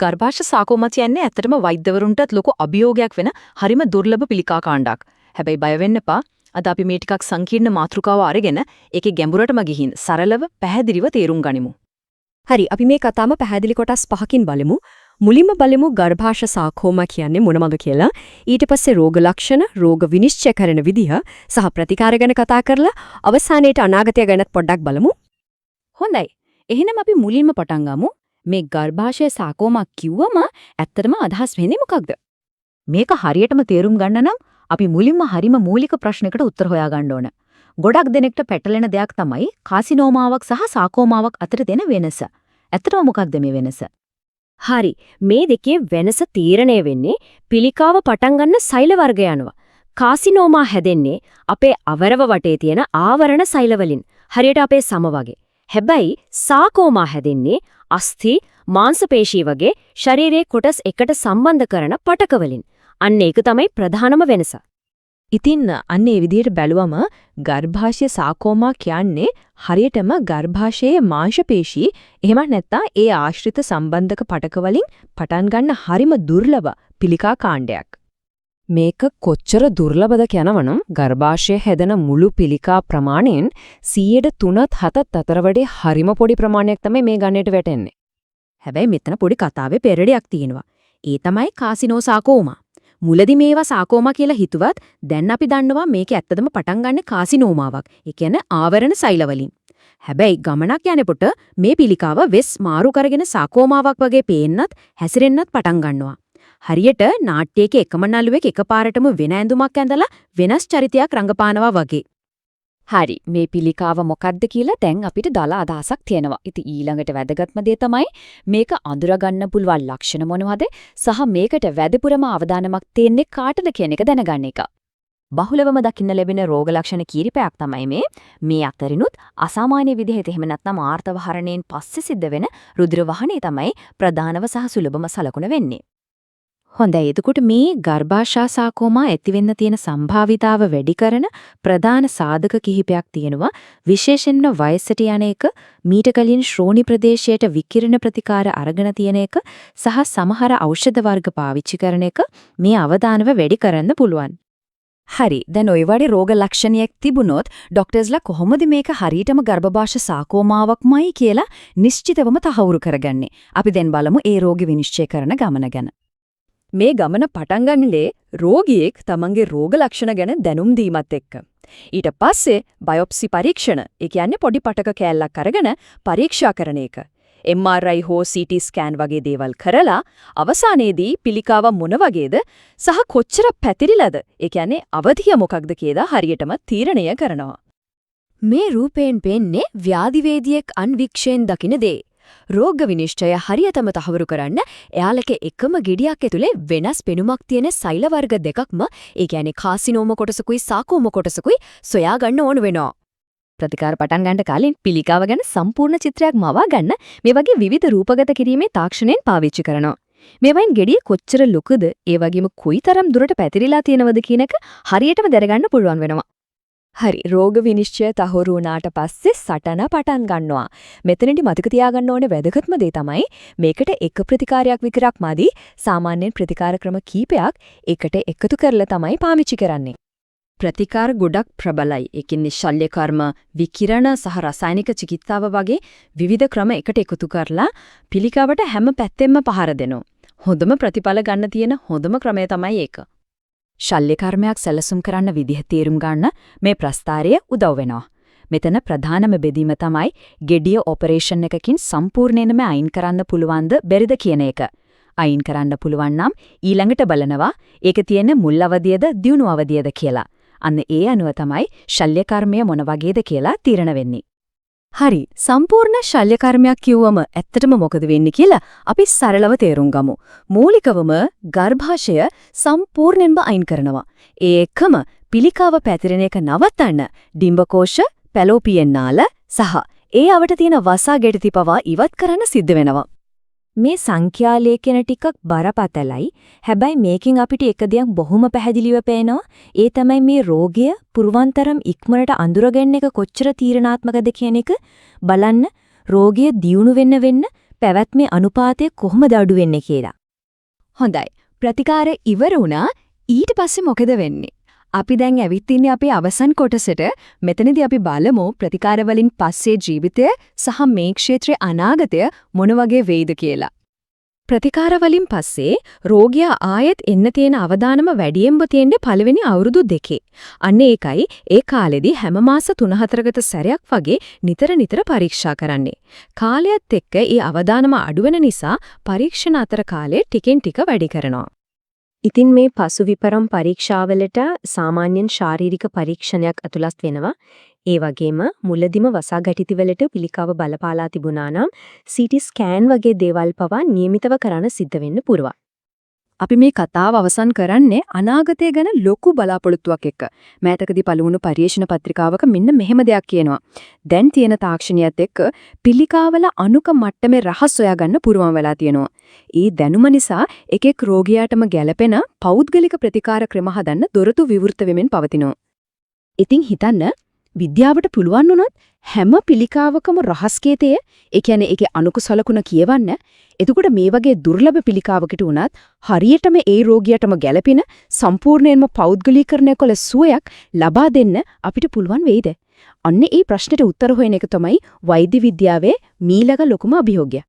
ගර්භාෂ සාකෝමා කියන්නේ ඇත්තටම වෛද්‍යවරුන්ටත් ලොකු අභියෝගයක් වෙන හරිම දුර්ලභ පිළිකා කාණ්ඩයක්. හැබැයි බය වෙන්න එපා. අද අපි මේ ටිකක් සංකීර්ණ මාතෘකාව අරගෙන ඒකේ ගැඹුරටම ගිහින් සරලව පැහැදිලිව තේරුම් ගනිමු. හරි අපි මේ කතාවම පැහැදිලි කොටස් පහකින් බලමු. මුලින්ම බලමු ගර්භාෂ සාකෝමා කියන්නේ මොනවද කියලා. ඊට පස්සේ රෝග ලක්ෂණ, රෝග විනිශ්චය කරන විදිහ සහ ප්‍රතිකාර ගැන කතා කරලා අවසානයේට අනාගතය ගැනත් පොඩ්ඩක් බලමු. හොඳයි. එහෙනම් අපි මුලින්ම පටන් ගමු. මේ ගර්භාෂය සාකෝමා කිව්වම ඇත්තටම අදහස් වෙන්නේ මොකක්ද? මේක හරියටම තේරුම් ගන්න නම් අපි මුලින්ම හරිම මූලික ප්‍රශ්නයකට උත්තර හොයා ගන්න ඕන. ගොඩක් දෙනෙක්ට පැටලෙන දෙයක් තමයි කාසිනෝමාවක් සහ සාකෝමාවක් අතර දෙන වෙනස. ඇත්තටම මොකක්ද මේ වෙනස? හරි. මේ දෙකේ වෙනස තීරණය වෙන්නේ පිළිකාව පටන් ගන්න සෛල වර්ගය අනුව. කාසිනෝමා හැදෙන්නේ අපේ අවරව වටේ තියෙන ආවරණ සෛල වලින්. හරියට අපේ සම වගේ. හැබැයි සාකෝමා හැදෙන්නේ අස්ථි, මාංශපේශී වගේ ශරීරයේ කොටස් එකට සම්බන්ධ කරන පටක වලින්. අන්න ඒක තමයි ප්‍රධානම වෙනස. ඉතින් අන්න ඒ විදිහට බැලුවම ගර්භාෂය සාකෝමා කියන්නේ හරියටම ගර්භාෂයේ මාංශපේශී එහෙම නැත්නම් ඒ ආශ්‍රිත සම්බන්ධක පටක වලින් පටන් ගන්න හරිම දුර්ලභ පිළිකා කාණ්ඩයක්. මේක කොච්චර දුර්ලභද කියනවනම් ගර්භාෂය හැදෙන මුළු පිළිකා ප්‍රමාණයෙන් 3-7 අතර වඩේ හරිම පොඩි ප්‍රමාණයක් තමයි මේ ගණයට වැටෙන්නේ. හැබැයි මෙතන පොඩි කතාවේ පෙරඩයක් තියෙනවා. ඒ තමයි කාසිනෝ සාකෝමා. මුලදී මේවා සාකෝමා කියලා හිතුවත් දැන් අපි දන්නවා මේක ඇත්තදම පටන් ගන්න කාසිනෝමාවක්. ඒ කියන්නේ ආවරණ සෛල වලින්. හැබැයි ගමනක් යනකොට මේ පිළිකාව වෙස් මාරු කරගෙන සාකෝමාවක් වගේ පේන්නත් හැසිරෙන්නත් පටන් ගන්නවා. හරියට නාට්‍යයක එකම නළුවෙක් එකපාරටම වෙන ඇඳුමක් ඇඳලා වෙනස් චරිතයක් රංගපානවා වගේ. හරි. මේ පිළිකාව මොකක්ද කියලා දැන් අපිට දල අදහසක් තියෙනවා. ඉතින් ඊළඟට වැදගත්ම දේ තමයි මේක අඳුරගන්න පුළුවන් ලක්ෂණ මොනවද සහ මේකට වැදපුරම අවධානමක් තියෙන්නේ කාටද කියන එක දැනගන්න එක. බහුලවම දකින්න ලැබෙන රෝග ලක්ෂණ කීපයක් තමයි මේ අතරිනුත් අසාමාන්‍ය විදිහට එහෙම නැත්නම් ආර්තවහරණයෙන් පස්සේ සිද්ධ වෙන රුධිර වහනේ තමයි ප්‍රධානව සහ සුලභම සලකුණ වෙන්නේ. හොඳයි. එතකොට මේ ගර්භාෂා සාකෝමා ඇතිවෙන්න තියෙන සම්භාවිතාව වැඩි කරන ප්‍රධාන සාධක කිහිපයක් තියෙනවා. විශේෂයෙන්ම වයසට යන එක, මීට කලින් ශ්‍රෝණි ප්‍රදේශයට විකිරණ ප්‍රතිකාර අරගෙන තියෙන එක සහ සමහර ඖෂධ වර්ග පාවිච්චි කරන එක මේ අවදානව වැඩි කරන්න පුළුවන්. හරි. දැන් ওই වගේ රෝග ලක්ෂණයක් තිබුණොත් ડોක්ටර්ස්ලා කොහොමද මේක හරියටම ගර්භාෂ සාකෝමාවක්මයි කියලා නිශ්චිතවම තහවුරු කරගන්නේ? අපි දැන් බලමු ඒ රෝග විනිශ්චය කරන ගමන ගැන. මේ ගමන පටන් ගන්නලේ රෝගියෙක් තමන්ගේ රෝග ලක්ෂණ ගැන දැනුම් දීමත් එක්ක. ඊට පස්සේ බයොප්සි පරීක්ෂණ, ඒ කියන්නේ පොඩි පටක කෑල්ලක් අරගෙන පරීක්ෂා කරන එක. MRI හෝ CT ස්කෑන් වගේ දේවල් කරලා අවසානයේදී පිළිකාව මොන වගේද සහ කොච්චර පැතිරිලාද, ඒ කියන්නේ අවධිය මොකක්ද කියලා හරියටම තීරණය කරනවා. මේ රූපයෙන් පෙන්නේ ව්‍යාධිවේදියෙක් අන්වික්ෂයෙන් දකින දේ. රෝග විනිශ්චය හරියටම තහවුරු කරන්න එයාලගේ එකම ගෙඩියක් ඇතුලේ වෙනස් පෙනුමක් තියෙන සෛල වර්ග දෙකක්ම, ඒ කියන්නේ කාසිනෝම කොටසකුයි සාකෝම කොටසකුයි සොයා ගන්න ඕන වෙනවා. ප්‍රතිකාර පටන් ගන්න කලින් පිළිකාව ගැන සම්පූර්ණ චිත්‍රයක් මවා ගන්න මේ වගේ විවිධ රූපගත කිරීමේ තාක්ෂණයෙන් පාවිච්චි කරනවා. මේවයින් ගෙඩිය කොච්චර ලොකුද, ඒ වගේම කොයිතරම් දුරට පැතිරිලා තියෙනවද කියන එක හරියටම දැනගන්න පුළුවන් වෙනවා. හරි. රෝග විනිශ්චය තහවුරු වුණාට පස්සේ සටන පටන් ගන්නවා. මෙතනදී මතක තියාගන්න ඕනේ වැදගත්ම දේ තමයි මේකට එක ප්‍රතිකාරයක් විතරක් මදි. සාමාන්‍යයෙන් ප්‍රතිකාර ක්‍රම කීපයක් එකට එකතු කරලා තමයි පාවිච්චි කරන්නේ. ප්‍රතිකාර ගොඩක් ප්‍රබලයි. ඒ කියන්නේ ශල්‍ය කර්ම, විකිරණ සහ රසායනික චිකිත්සාව වගේ විවිධ ක්‍රම එකට එකතු කරලා පිළිකාවට හැම පැත්තෙම පහර දෙනවා. හොඳම ප්‍රතිඵල ගන්න තියෙන හොඳම ක්‍රමය තමයි ඒක. ශල්‍ය කර්මයක් සැලසුම් කරන්න විදිහ තේරුම් ගන්න මේ ප්‍රස්තාරය උදව් වෙනවා. මෙතන ප්‍රධානම බෙදීම තමයි ගෙඩිය ඔපරේෂන් එකකින් සම්පූර්ණයෙන්ම අයින් කරන්න පුළුවන්ද බැරිද කියන එක. අයින් කරන්න පුළුවන් නම් ඊළඟට බලනවා ඒක තියෙන මුල් අවධියද දියුණු අවධියද කියලා. අන්න ඒ අනුව තමයි ශල්‍ය කර්මය මොන වගේද කියලා තීරණ වෙන්නේ. හරි. සම්පූර්ණ ශල්‍ය කර්මයක් කිව්වම ඇත්තටම මොකද වෙන්නේ කියලා අපි සරලව තේරුම් ගමු. මූලිකවම ගර්භාෂය සම්පූර්ණයෙන්ම අයින් කරනවා. ඒ එකම පිළිකාව පැතිරෙන එක නවත්තන්න ඩිම්බකෝෂ, පැලෝපියන් නාල සහ ඒ අවට තියෙන වසා ගෙඩිති පවා ඉවත් කරන්න සිද්ධ වෙනවා. මේ සංඛ්‍යා ලේඛන ටිකක් බරපතලයි. හැබැයි මේකෙන් අපිට එක දෙයක් බොහොම පැහැදිලිව පේනවා. ඒ තමයි මේ රෝගය පුරවන්තරම් ඉක්මනට අඳුරගන්න එක කොච්චර තීරණාත්මකද කියන එක බලන්න. රෝගය දියුණු වෙන්න පැවැත්මේ අනුපාතය කොහොමද අඩු වෙන්නේ කියලා. හොඳයි. ප්‍රතිකාර ඉවර වුණා. ඊට පස්සේ මොකද වෙන්නේ? අපි දැන් ඇවිත් ඉන්නේ අපේ අවසන් කොටසට. මෙතනදී අපි බලමු ප්‍රතිකාර වලින් පස්සේ ජීවිතය සහ මේ ක්ෂේත්‍රයේ අනාගතය මොන වගේ වෙයිද කියලා. ප්‍රතිකාර වලින් පස්සේ රෝගියා ආයෙත් එන්න තියෙන අවදානම වැඩියෙන්ම තියෙන්නේ පළවෙනි අවුරුදු 2. අන්න ඒකයි ඒ කාලෙදී හැම මාස 3-4කට සැරයක් වගේ නිතර පරීක්ෂා කරන්නේ. කාලයත් එක්ක ඒ අවදානම අඩු වෙන නිසා පරීක්ෂණ අතර කාලය ටිකෙන් ටික වැඩි කරනවා. ඉතින් මේ පසු විපරම් පරීක්ෂාවලට සාමාන්‍යයෙන් ශාරීරික පරීක්ෂණයක් ඇතුළත් වෙනවා. ඒ වගේම මුලදිම වසාගටිතිවලට පිළිකාව බලපාලා තිබුණා නම් CT ස්කෑන් වගේ දේවල් පවා નિયમિતව කරන්න සිද්ධ වෙන්න පුරුවා. අපි මේ කතාව අවසන් කරන්නේ අනාගතය ගැන ලොකු බලාපොරොත්තුවක් එක්ක. මෑතකදී පළවුණු පරිශන පත්‍රිකාවක මෙන්න මෙහෙම දෙයක් කියනවා. දැන් තියෙන තාක්ෂණියත් එක්ක පිළිකාවල අණුක මට්ටමේ රහස් හොයාගන්න පුරුවන් වෙලා තියෙනවා. ඒ දැනුම නිසා එකෙක් රෝගියාටම ගැළපෙන පෞද්ගලික ප්‍රතිකාර ක්‍රම හදන්න දොරටු විවෘත වෙමින් පවතිනවා. ඉතින් හිතන්න විද්‍යාවට පුළුවන් වුණොත් හැම පිළිකාවකම රහස්කේතය, ඒ කියන්නේ ඒකේ අණුක සලකුණ කියවන්න. එතකොට මේ වගේ දුර්ලභ පිළිකාවකට උනත් හරියටම ඒ රෝගියාටම ගැළපෙන සම්පූර්ණයෙන්ම පෞද්ගලීකරණය කළ සුවයක් ලබා දෙන්න අපිට පුළුවන් වෙයිද? අන්න ඒ ප්‍රශ්නෙට උත්තර හොයන එක තමයි වෛද්‍ය විද්‍යාවේ මීළඟ ලොකුම අභියෝගය.